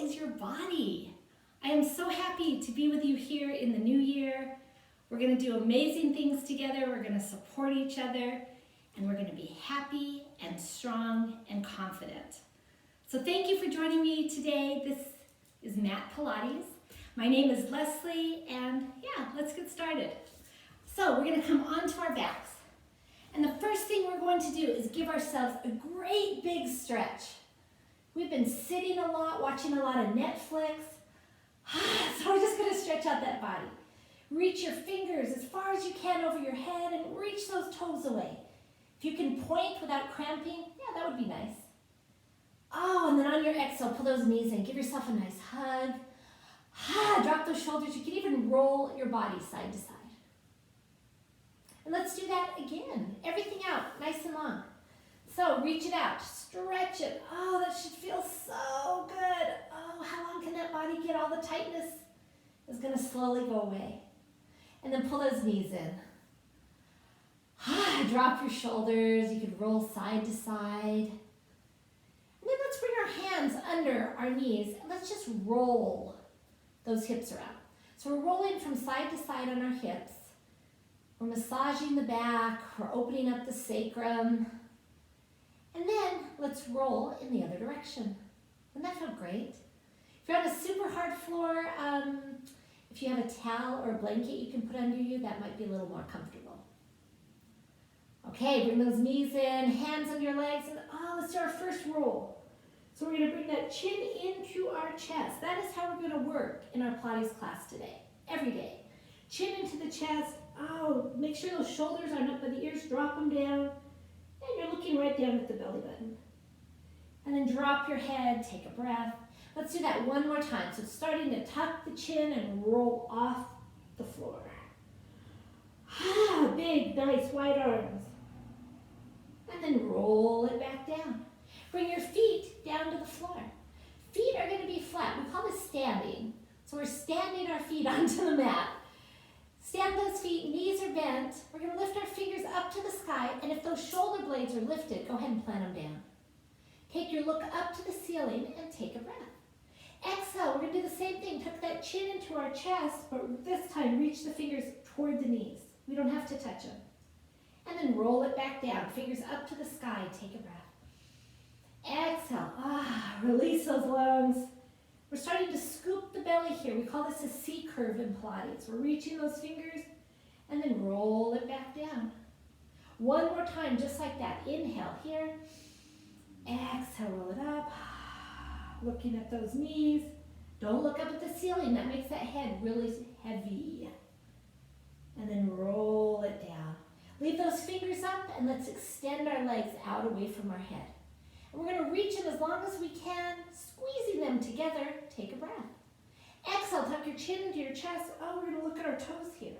is your body? I am so happy to be with you here in the new year. We're going to do amazing things together. We're going to support each other, and we're going to be happy and strong and confident. So thank you for joining me today. This is Mat Pilates. My name is Leslie, and yeah, let's get started. So we're going to come onto our backs. And the first thing we're going to do is give ourselves a great big stretch. We've been sitting a lot, watching a lot of Netflix. So we're just going to stretch out that body. Reach your fingers as far as you can over your head and reach those toes away. If you can point without cramping, yeah, that would be nice. Oh, and then on your exhale, pull those knees in. Give yourself a nice hug. Drop those shoulders. You can even roll your body side to side. And let's do that again. Everything out, nice and long. So reach it out, stretch it. Oh, that should feel so good. Oh, how long can that body get? All the tightness is going to slowly go away. And then pull those knees in. Drop your shoulders. You can roll side to side. And then let's bring our hands under our knees and let's just roll those hips around. So we're rolling from side to side on our hips. We're massaging the back. We're opening up the sacrum. And then let's roll in the other direction. Wouldn't that feel great? If you're on a super hard floor, if you have a towel or a blanket you can put under you, that might be a little more comfortable. Okay, bring those knees in, hands under your legs, and let's do our first roll. So we're going to bring that chin into our chest. That is how we're going to work in our Pilates class today, every day. Chin into the chest. Oh, make sure those shoulders aren't up by the ears. Drop them down. And you're looking right down at the belly button. And then drop your head, take a breath. Let's do that one more time. So it's starting to tuck the chin and roll off the floor. Big, nice, wide arms. And then roll it back down. Bring your feet down to the floor. Feet are going to be flat. We call this standing. So we're standing our feet onto the mat. Stand those feet, knees are bent. We're going to lift our fingers up to the sky, and if those shoulder blades are lifted, go ahead and plant them down. Take your look up to the ceiling and take a breath. Exhale, we're going to do the same thing. Tuck that chin into our chest, but this time reach the fingers toward the knees. We don't have to touch them. And then roll it back down. Fingers up to the sky, take a breath. Exhale, release those lungs. We're starting to scoop the belly here. We call this a C curve in Pilates. We're reaching those fingers and then roll it back down. One more time, just like that. Inhale here. Exhale, roll it up. Looking at those knees. Don't look up at the ceiling. That makes that head really heavy. And then roll it down. Leave those fingers up and let's extend our legs out away from our head. And we're going to reach them as long as we can, squeezing them together. Take a breath. Exhale, tuck your chin into your chest. Oh, we're going to look at our toes here.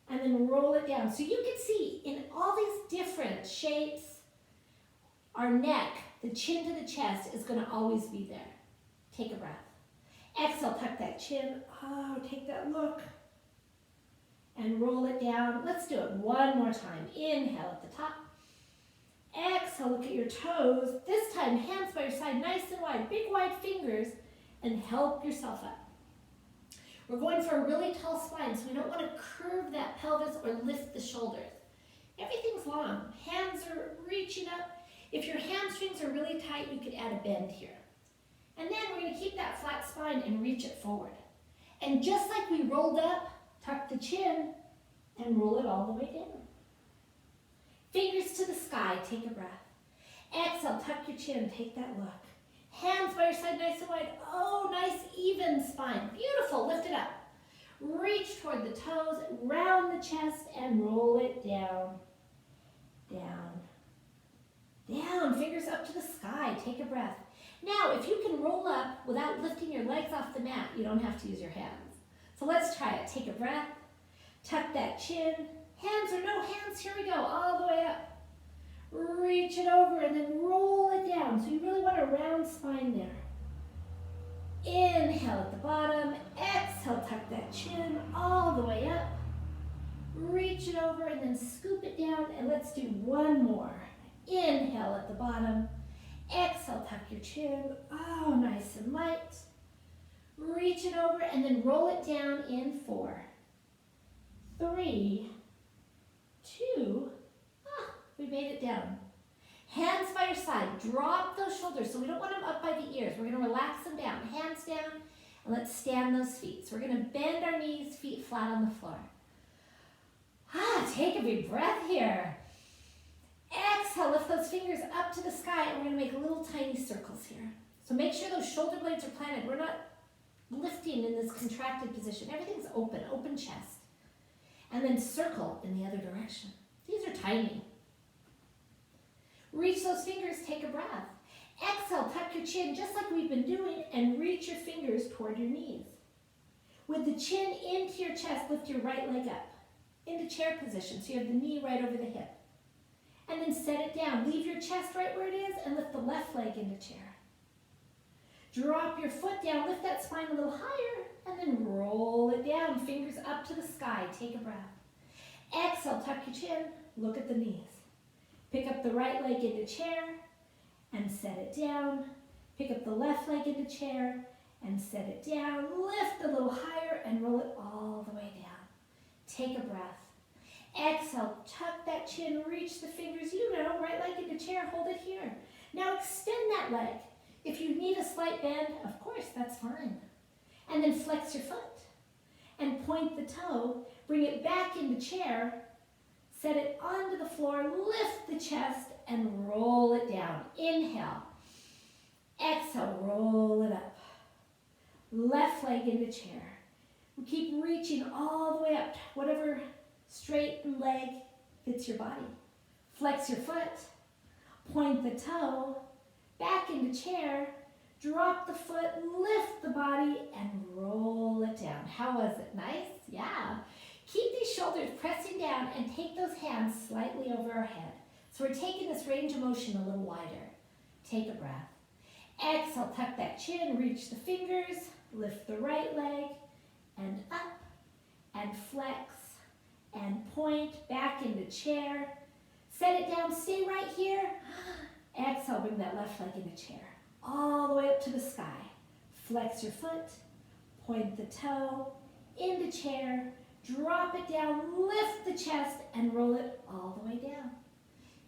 And then roll it down. So you can see in all these different shapes, our neck, the chin to the chest is going to always be there. Take a breath. Exhale, tuck that chin. Oh, take that look. And roll it down. Let's do it one more time. Inhale at the top. Exhale, look at your toes. This time, hands by your side, nice and wide. Big, wide fingers, and help yourself up. We're going for a really tall spine, so we don't want to curve that pelvis or lift the shoulders. Everything's long. Hands are reaching up. If your hamstrings are really tight, you could add a bend here. And then we're going to keep that flat spine and reach it forward. And just like we rolled up, tuck the chin and roll it all the way down. Fingers to the sky, take a breath. Exhale, tuck your chin, take that look. Hands by your side, nice and wide. Oh, nice even spine. Beautiful, lift it up. Reach toward the toes, round the chest, and roll it down. Down. Down, fingers up to the sky, take a breath. Now, if you can roll up without lifting your legs off the mat, you don't have to use your hands. So let's try it. Take a breath, tuck that chin. Hands or no hands, here we go, all the way up. Reach it over and then roll it down. So you really want a round spine there. Inhale at the bottom, exhale, tuck that chin all the way up. Reach it over and then scoop it down, and let's do one more. Inhale at the bottom, exhale, tuck your chin. Oh, nice nice and light. Reach it over and then roll it down in 4, 3, 2, we made it down. Hands by your side, drop those shoulders. So we don't want them up by the ears. We're gonna relax them down, hands down, and let's stand those feet. So we're gonna bend our knees, feet flat on the floor. Take a big breath here. Exhale, lift those fingers up to the sky, and we're gonna make little tiny circles here. So make sure those shoulder blades are planted. We're not lifting in this contracted position. Everything's open, open chest. And then circle in the other direction. These are tiny. Reach those fingers, take a breath. Exhale, tuck your chin just like we've been doing, and reach your fingers toward your knees. With the chin into your chest, lift your right leg up into chair position, so you have the knee right over the hip. And then set it down. Leave your chest right where it is and lift the left leg into chair. Drop your foot down, lift that spine a little higher, and then roll it down. Fingers up to the sky, take a breath. Exhale, tuck your chin, look at the knees. Pick up the right leg into chair and set it down. Pick up the left leg into chair and set it down. Lift a little higher and roll it all the way down. Take a breath. Exhale, tuck that chin, reach the fingers, right leg into chair, hold it here. Now extend that leg. If you need a slight bend, of course, that's fine. And then flex your foot and point the toe, bring it back into chair, set it onto the floor, lift the chest and roll it down. Inhale. Exhale, roll it up. Left leg into chair. We keep reaching all the way up, whatever straighten leg fits your body. Flex your foot, point the toe, back into chair, drop the foot, lift the body, and roll it down. How was it? Nice? Yeah. Keep these shoulders pressing down and take those hands slightly over our head. So we're taking this range of motion a little wider. Take a breath. Exhale, tuck that chin, reach the fingers, lift the right leg, and up, and flex, and point back into chair. Set it down, stay right here. Exhale, bring that left leg into chair. All the way up to the sky. Flex your foot, point the toe, into chair, drop it down, lift the chest, and roll it all the way down.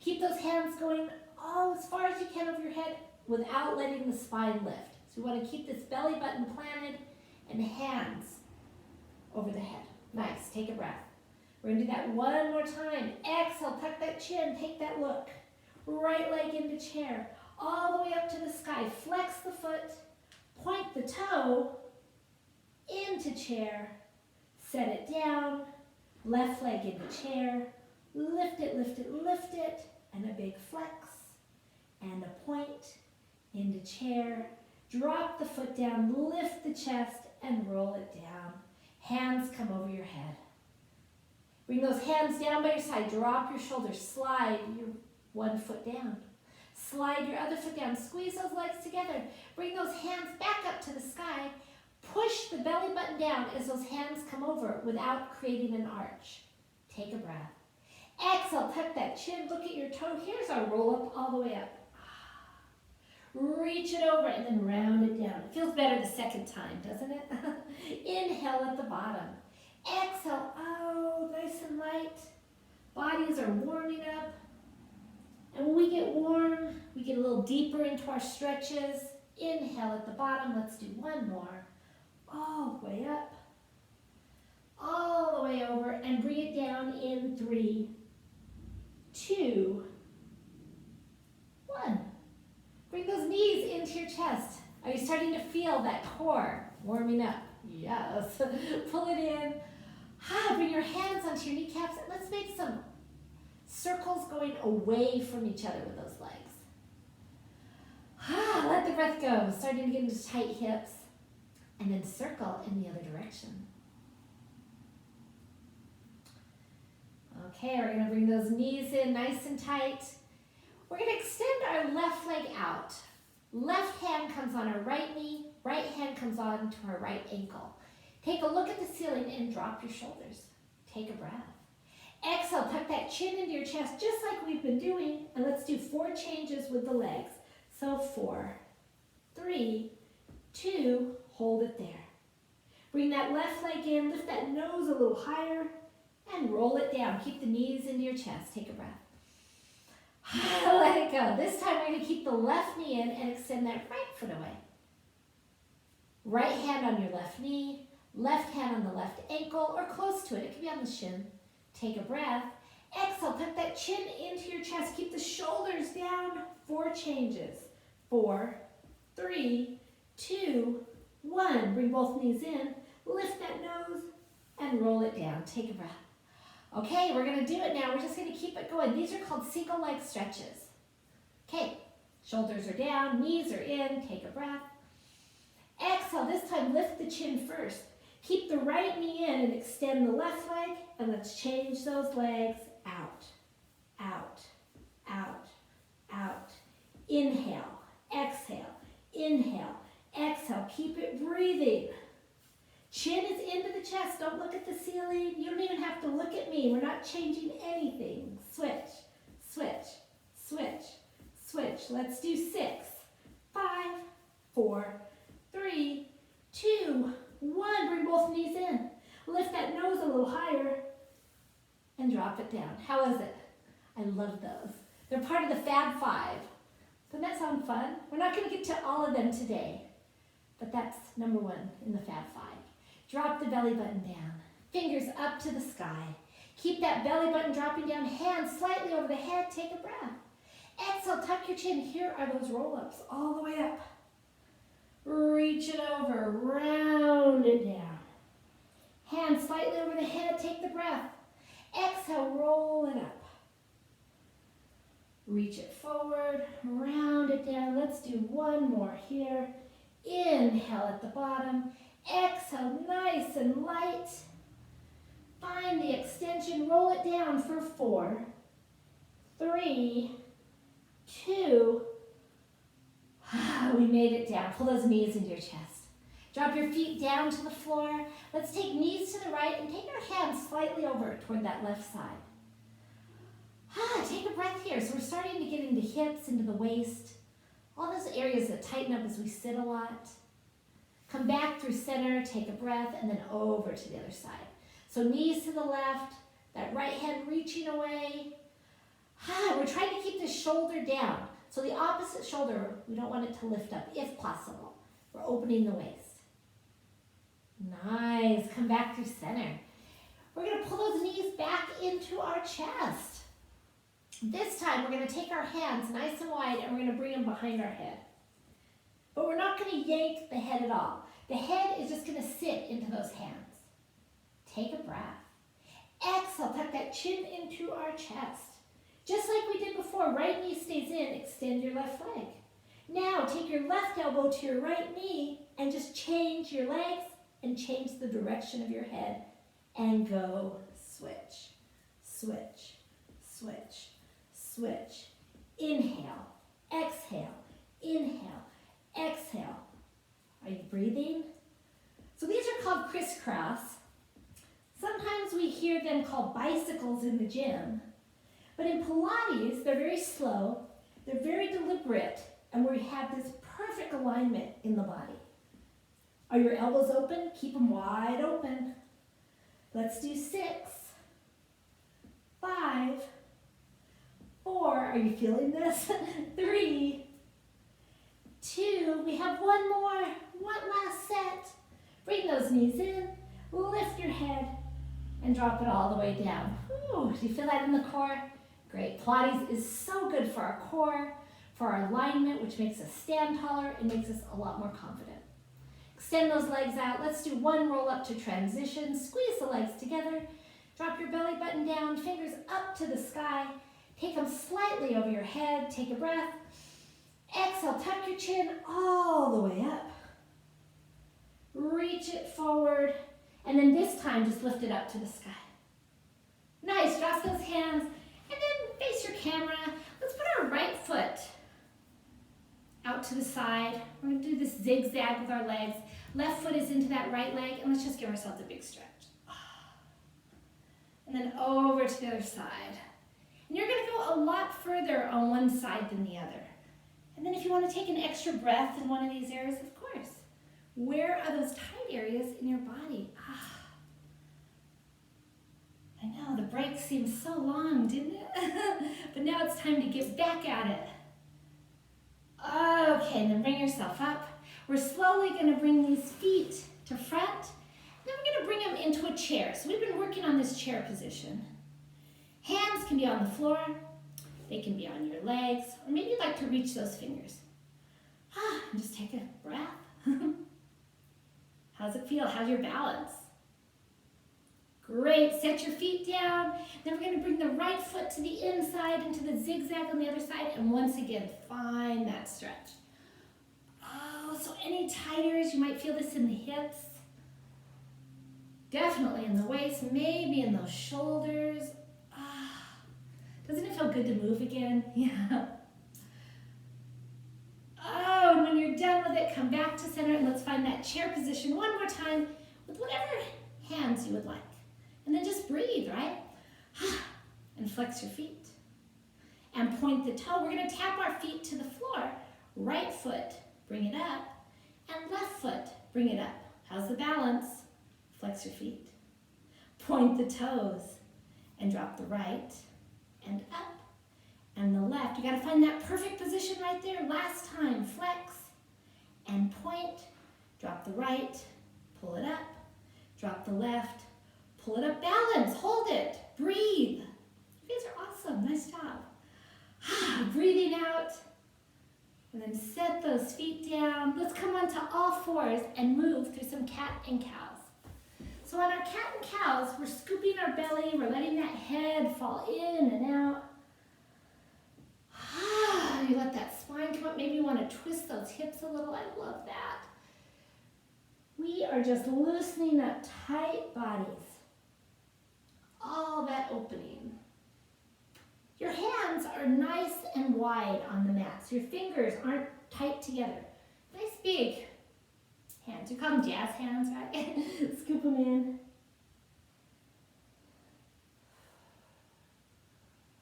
Keep those hands going all as far as you can over your head without letting the spine lift. So we want to keep this belly button planted and hands over the head. Nice, take a breath. We're going to do that one more time. Exhale, tuck that chin, take that look. Right leg into chair, all the way up to the sky. Flex the foot, point the toe, into chair, set it down, left leg into chair, lift it, lift it, lift it, and a big flex, and a point, into chair, drop the foot down, lift the chest, and roll it down. Hands come over your head. Bring those hands down by your side, drop your shoulders, slide your one foot down. Slide your other foot down, squeeze those legs together. Bring those hands back up to the sky. Push the belly button down as those hands come over without creating an arch. Take a breath. Exhale, tuck that chin, look at your toe. Here's our roll up all the way up. Reach it over and then round it down. It feels better the second time, doesn't it? Inhale at the bottom. Exhale, nice and light. Bodies are warming up. And when we get warm, we get a little deeper into our stretches. Inhale at the bottom. Let's do one more. All the way up. All the way over. And bring it down in 3, 2, 1. Bring those knees into your chest. Are you starting to feel that core warming up? Yes. Pull it in. Bring your hands onto your kneecaps. And let's make some circles going away from each other with those legs. Let the breath go. Starting to get into tight hips. And then circle in the other direction. Okay, we're going to bring those knees in nice and tight. We're going to extend our left leg out. Left hand comes on our right knee. Right hand comes on to our right ankle. Take a look at the ceiling and drop your shoulders. Take a breath. Exhale, tuck that chin into your chest just like we've been doing. And let's do 4 changes with the legs. So 4, 3, 2, hold it there. Bring that left leg in, lift that nose a little higher, and roll it down. Keep the knees into your chest. Take a breath. Let it go. This time we're going to keep the left knee in and extend that right foot away. Right hand on your left knee, left hand on the left ankle, or close to it. It can be on the shin. Take a breath. Exhale, tuck that chin into your chest. Keep the shoulders down. 4 changes. 4, 3, 2, 1. Bring both knees in. Lift that nose and roll it down. Take a breath. Okay, we're going to do it now. We're just going to keep it going. These are called single leg stretches. Okay, shoulders are down, knees are in. Take a breath. Exhale, this time lift the chin first. Keep the right knee in and extend the left leg, and let's change those legs out, out, out, out. Inhale, exhale, inhale, exhale. Keep it breathing. Chin is into the chest. Don't look at the ceiling. You don't even have to look at me. We're not changing anything. Switch, switch, switch, switch. Let's do 6, 5, 4, 3, 2, 1. Bring both knees in. Lift that nose a little higher and drop it down. How is it? I love those. They're part of the Fab 5. Doesn't that sound fun? We're not going to get to all of them today, but that's number 1 in the Fab 5. Drop the belly button down. Fingers up to the sky. Keep that belly button dropping down. Hands slightly over the head. Take a breath. Exhale, tuck your chin. Here are those roll-ups all the way up. Reach it over. Round it down. Hands slightly over the head. Take the breath. Exhale, roll it up. Reach it forward. Round it down. Let's do one more here. Inhale at the bottom. Exhale, nice and light. Find the extension, roll it down for 4, 3, 2. We made it down. Pull those knees into your chest. Drop your feet down to the floor. Let's take knees to the right and take our hands slightly over toward that left side. Take a breath here. So we're starting to get into hips, into the waist, all those areas that tighten up as we sit a lot. Come back through center, take a breath, and then over to the other side. So knees to the left, that right hand reaching away. We're trying to keep the shoulder down. So the opposite shoulder, we don't want it to lift up if possible. We're opening the waist. Nice. Come back through center. We're going to pull those knees back into our chest. This time we're going to take our hands nice and wide and we're going to bring them behind our head. But we're not going to yank the head at all. The head is just going to sit into those hands. Take a breath. Exhale, tuck that chin into our chest. Just like we did before, right knee stays in, extend your left leg. Now take your left elbow to your right knee and just change your legs and change the direction of your head and go switch, switch, switch, switch. Inhale, exhale, inhale. Exhale. Are you breathing? So these are called crisscross. Sometimes we hear them called bicycles in the gym. But in Pilates, they're very slow, they're very deliberate, and we have this perfect alignment in the body. Are your elbows open? Keep them wide open. Let's do 6, 5, 4. Are you feeling this? 3, 2, we have one more, one last set. Bring those knees in, lift your head, and drop it all the way down. Ooh, do you feel that in the core? Great. Pilates is so good for our core, for our alignment, which makes us stand taller and makes us a lot more confident. Extend those legs out. Let's do one roll up to transition. Squeeze the legs together. Drop your belly button down, fingers up to the sky. Take them slightly over your head. Take a breath. Exhale, tuck your chin all the way up. Reach it forward. And then this time, just lift it up to the sky. Nice, drop those hands. And then face your camera. Let's put our right foot out to the side. We're going to do this zigzag with our legs. Left foot is into that right leg. And let's just give ourselves a big stretch. And then over to the other side. And you're going to go a lot further on one side than the other. And then if you want to take an extra breath in one of these areas, of course. Where are those tight areas in your body? I know, the break seemed so long, didn't it? But now it's time to get back at it. Okay, then bring yourself up. We're slowly going to bring these feet to front. Then we're going to bring them into a chair. So we've been working on this chair position. Hands can be on the floor. They can be on your legs. Or maybe you'd like to reach those fingers. And just take a breath. How's it feel? How's your balance? Great, set your feet down. Then we're going to bring the right foot to the inside into the zigzag on the other side. And once again, find that stretch. Oh, so any tight areas, you might feel this in the hips. Definitely in the waist, maybe in those shoulders. Doesn't it feel good to move again? Yeah. Oh, and when you're done with it, come back to center and let's find that chair position one more time with whatever hands you would like. And then just breathe, right? And flex your feet. And point the toe. We're going to tap our feet to the floor. Right foot, bring it up. And left foot, bring it up. How's the balance? Flex your feet. Point the toes. And drop the right. And up. And the left. You got to find that perfect position right there. Last time, flex. And point. Drop the right. Pull it up. Drop the left. Pull it up, balance, hold it, breathe. You guys are awesome, nice job. Breathing out, and then set those feet down. Let's come onto all fours and move through some cat and cows. So on our cat and cows, we're scooping our belly, we're letting that head fall in and out. You let that spine come up, maybe you want to twist those hips a little, I love that. We are just loosening up tight bodies. All that opening. Your hands are nice and wide on the mat, so your fingers aren't tight together. Nice big hands. You call them jazz hands, right? Scoop them in.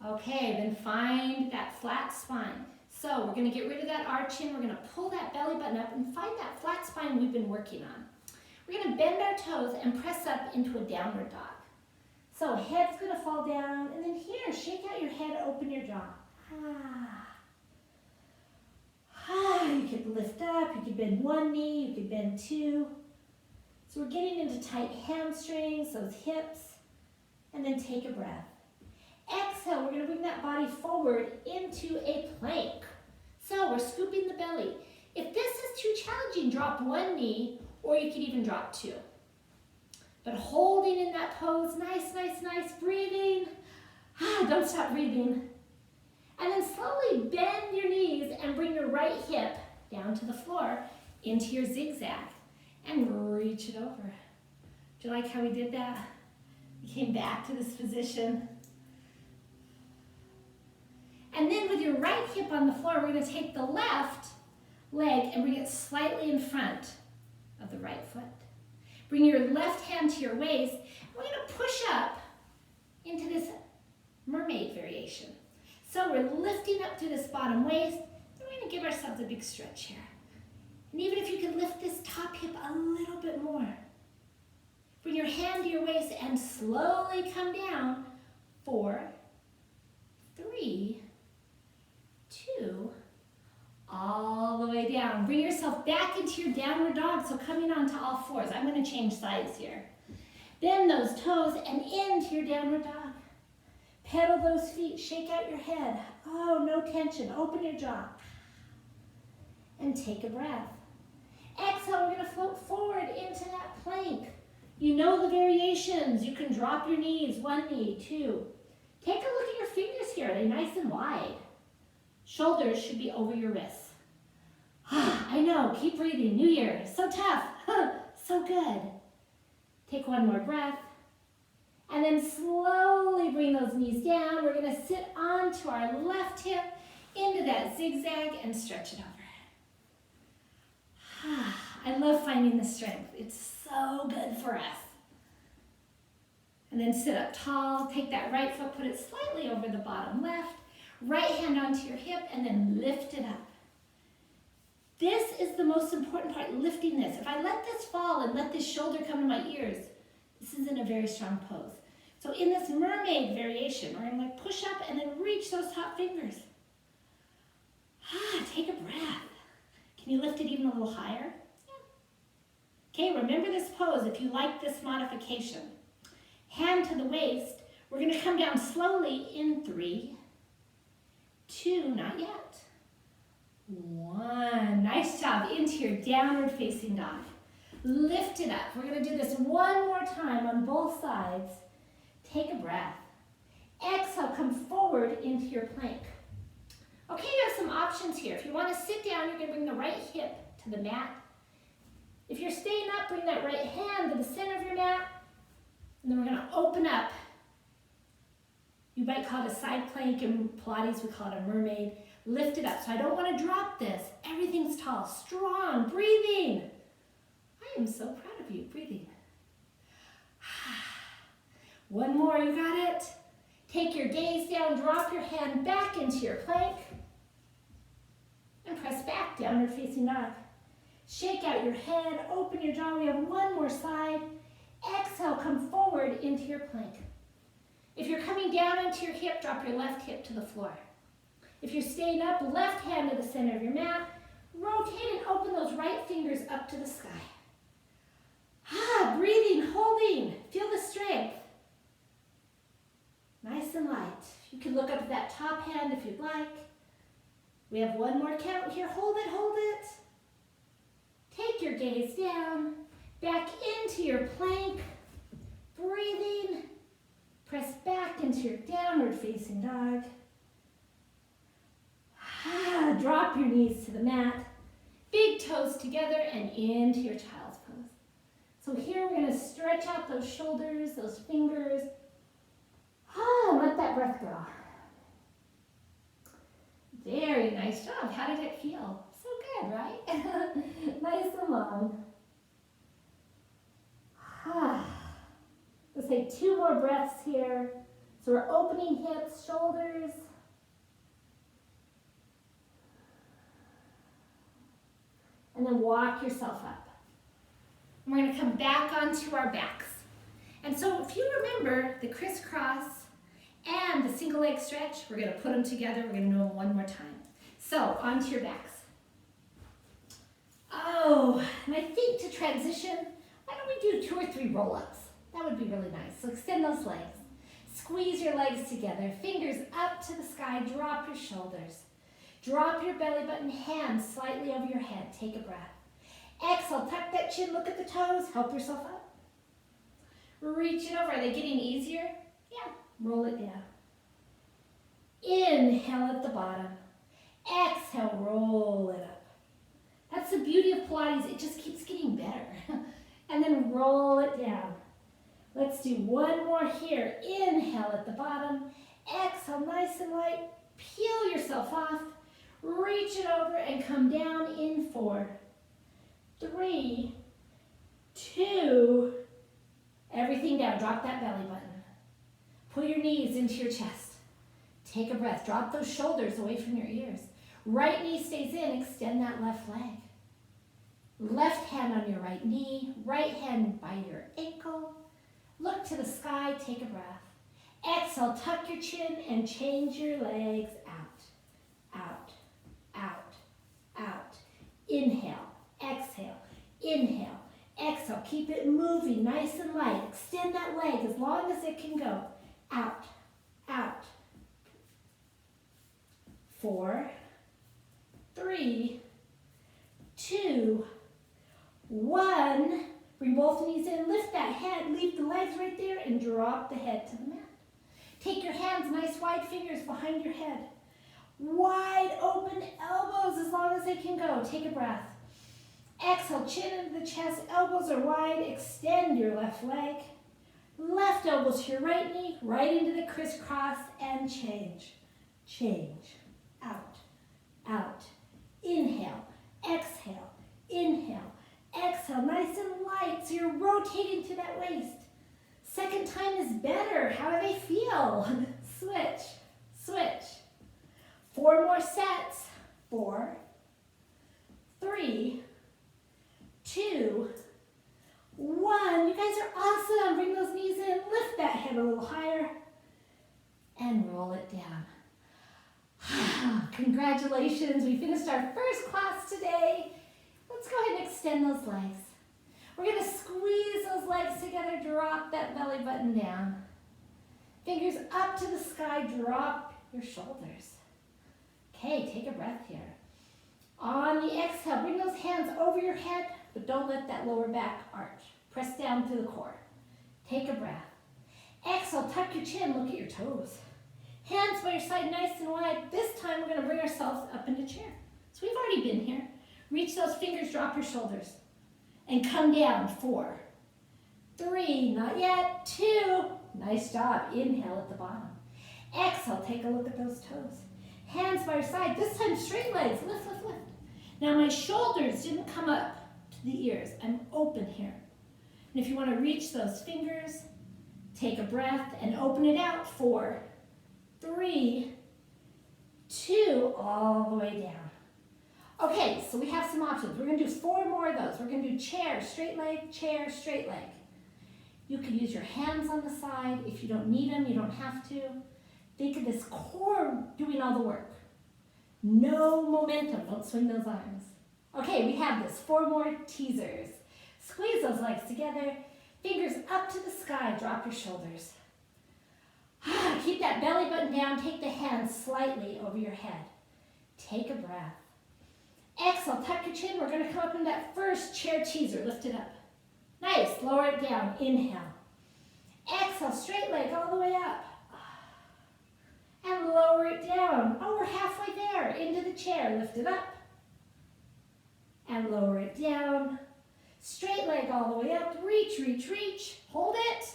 Okay, then find that flat spine. So we're going to get rid of that arching. We're going to pull that belly button up and find that flat spine we've been working on. We're going to bend our toes and press up into a downward dog. So head's going to fall down, and then here, shake out your head, open your jaw. You could lift up, you could bend one knee, you could bend two. So we're getting into tight hamstrings, those hips, and then take a breath. Exhale, we're going to bring that body forward into a plank. So we're scooping the belly. If this is too challenging, drop one knee, or you could even drop two. But holding in that pose, nice, nice, nice, breathing. Don't stop breathing. And then slowly bend your knees and bring your right hip down to the floor into your zigzag and reach it over. Do you like how we did that? We came back to this position. And then with your right hip on the floor, we're going to take the left leg and bring it slightly in front of the right foot. Bring your left hand to your waist. We're going to push up into this mermaid variation. So we're lifting up through this bottom waist. Then we're going to give ourselves a big stretch here. And even if you can lift this top hip a little bit more. Bring your hand to your waist and slowly come down. 4, 3, 2, all the way down. Bring yourself back into your downward dog. So coming onto all fours. I'm going to change sides here. Bend those toes and into your downward dog. Pedal those feet. Shake out your head. Oh, no tension. Open your jaw. And take a breath. Exhale, we're going to float forward into that plank. You know the variations. You can drop your knees. 1 knee, 2. Take a look at your fingers here. Are they nice and wide? Shoulders should be over your wrists. I know, keep breathing. New year, so tough. So good. Take one more breath. And then slowly bring those knees down. We're going to sit onto our left hip into that zigzag and stretch it over. I love finding the strength. It's so good for us. And then sit up tall. Take that right foot, put it slightly over the bottom left. Right hand onto your hip and then lift it up. This is the most important part, lifting this. If I let this fall and let this shoulder come to my ears, this isn't a very strong pose. So in this mermaid variation, we're gonna like push up and then reach those top fingers. Take a breath. Can you lift it even a little higher? Yeah. Okay, remember this pose if you like this modification. Hand to the waist. We're gonna come down slowly in 3, 2, not yet. 1, nice job, into your downward facing dog. Lift it up. We're gonna do this one more time on both sides. Take a breath. Exhale, come forward into your plank. Okay, you have some options here. If you wanna sit down, you're gonna bring the right hip to the mat. If you're staying up, bring that right hand to the center of your mat. And then we're gonna open up. You might call it a side plank. In Pilates, we call it a mermaid. Lift it up. So I don't want to drop this. Everything's tall, strong, breathing. I am so proud of you, breathing. One more, you got it. Take your gaze down, drop your hand back into your plank. And press back, downward facing dog. Shake out your head, open your jaw. We have one more side. Exhale, come forward into your plank. If you're coming down into your hip, drop your left hip to the floor. If you're staying up, left hand to the center of your mat. Rotate and open those right fingers up to the sky. Breathing, holding. Feel the strength. Nice and light. You can look up at that top hand if you'd like. We have one more count here. Hold it, hold it. Take your gaze down, back into your plank. Breathing. Press back into your downward facing dog. Drop your knees to the mat. Big toes together and into your child's pose. So here we're going to stretch out those shoulders, those fingers. Let that breath go. Very nice job. How did it feel? So good, right? Nice and long. Let's take 2 more breaths here. So we're opening hips, shoulders. And then walk yourself up. And we're going to come back onto our backs. And so if you remember the crisscross and the single leg stretch, we're going to put them together. We're going to do them one more time. So onto your backs. And I think to transition, why don't we do 2 or 3 roll-ups? That would be really nice. So extend those legs. Squeeze your legs together. Fingers up to the sky. Drop your shoulders. Drop your belly button, hands slightly over your head. Take a breath. Exhale, tuck that chin, look at the toes. Help yourself up. Reach it over. Are they getting easier? Yeah. Roll it down. Inhale at the bottom. Exhale, roll it up. That's the beauty of Pilates. It just keeps getting better. And then roll it down. Let's do one more here. Inhale at the bottom. Exhale, nice and light. Peel yourself off. Reach it over and come down in 4, 3, 2. Everything down. Drop that belly button. Pull your knees into your chest. Take a breath. Drop those shoulders away from your ears. Right knee stays in. Extend that left leg. Left hand on your right knee. Right hand by your ankle. Look to the sky. Take a breath. Exhale. Tuck your chin and change your legs out. Out. Out, out. Inhale, exhale, inhale, exhale. Keep it moving, nice and light. Extend that leg as long as it can go. Out, out. 4, 3, 2, 1. Bring both knees in, lift that head, leave the legs right there, and drop the head to the mat. Take your hands, nice wide fingers behind your head. Wide open elbows as long as they can go. Take a breath. Exhale, chin into the chest. Elbows are wide. Extend your left leg. Left elbow to your right knee. Right into the crisscross and change. Change. Out. Out. Inhale. Exhale. Inhale. Exhale. Nice and light. So you're rotating to that waist. Second time is better. How do they feel? Switch. Switch. 4 more sets. 4, 3, 2, 1. You guys are awesome. Bring those knees in. Lift that head a little higher and roll it down. Congratulations. We finished our first class today. Let's go ahead and extend those legs. We're going to squeeze those legs together. Drop that belly button down. Fingers up to the sky. Drop your shoulders. Okay, take a breath here. On the exhale, bring those hands over your head, but don't let that lower back arch. Press down through the core. Take a breath. Exhale, tuck your chin, look at your toes. Hands by your side, nice and wide. This time we're going to bring ourselves up into chair. So we've already been here. Reach those fingers, drop your shoulders. And come down. 4, 3, not yet. 2, nice job. Inhale at the bottom. Exhale, take a look at those toes. Hands by your side, this time straight legs, lift, lift, lift. Now my shoulders didn't come up to the ears. I'm open here. And if you want to reach those fingers, take a breath and open it out. 4, 3, 2, all the way down. Okay, so we have some options. We're going to do 4 more of those. We're going to do chair, straight leg, chair, straight leg. You can use your hands on the side. If you don't need them, you don't have to. Think of this core doing all the work. No momentum, don't swing those arms. Okay, we have this. 4 more teasers. Squeeze those legs together. Fingers up to the sky, drop your shoulders. Keep that belly button down, take the hands slightly over your head. Take a breath. Exhale, tuck your chin. We're going to come up in that first chair teaser. Lift it up. Nice, lower it down. Inhale. Exhale, straight leg all the way up. And lower it down. Oh, we're halfway there. Into the chair. Lift it up. And lower it down. Straight leg all the way up. Reach, reach, reach. Hold it.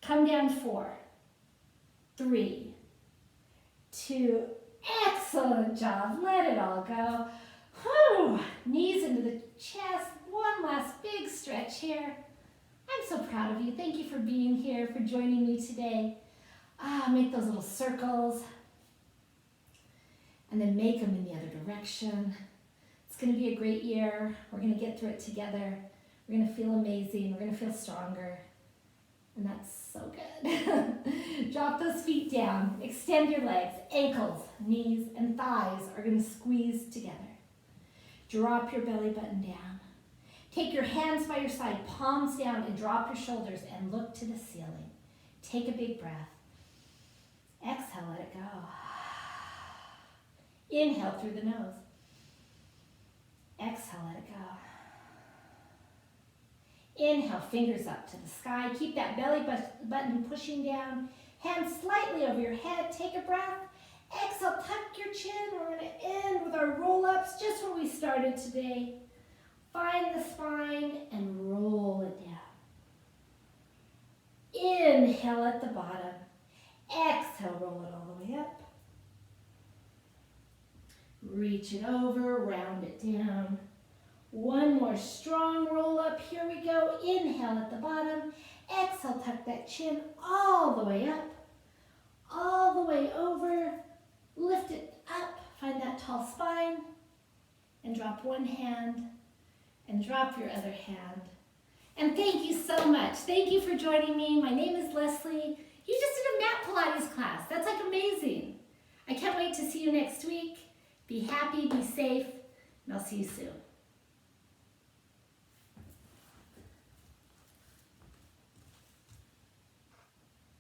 Come down. 4, 3, 2. Excellent job. Let it all go. Whew. Knees into the chest. One last big stretch here. I'm so proud of you. Thank you for being here, for joining me today. Make those little circles. And then make them in the other direction. It's going to be a great year. We're going to get through it together. We're going to feel amazing. We're going to feel stronger. And that's so good. Drop those feet down. Extend your legs. Ankles, knees, and thighs are going to squeeze together. Drop your belly button down. Take your hands by your side, palms down, and drop your shoulders and look to the ceiling. Take a big breath. Exhale, let it go. Inhale through the nose. Exhale, let it go. Inhale, fingers up to the sky. Keep that belly button pushing down. Hands slightly over your head. Take a breath. Exhale, tuck your chin. We're going to end with our roll-ups, just where we started today. Find the spine and roll it down. Inhale at the bottom. Exhale, roll it all the way up. Reach it over, round it down. One more strong roll up. Here we go. Inhale at the bottom. Exhale, tuck that chin all the way up. All the way over. Lift it up. Find that tall spine. And drop one hand. And drop your other hand. And thank you so much. Thank you for joining me. My name is Leslie. You just did a mat Pilates class. That's like amazing. I can't wait to see you next week. Be happy, be safe, and I'll see you soon.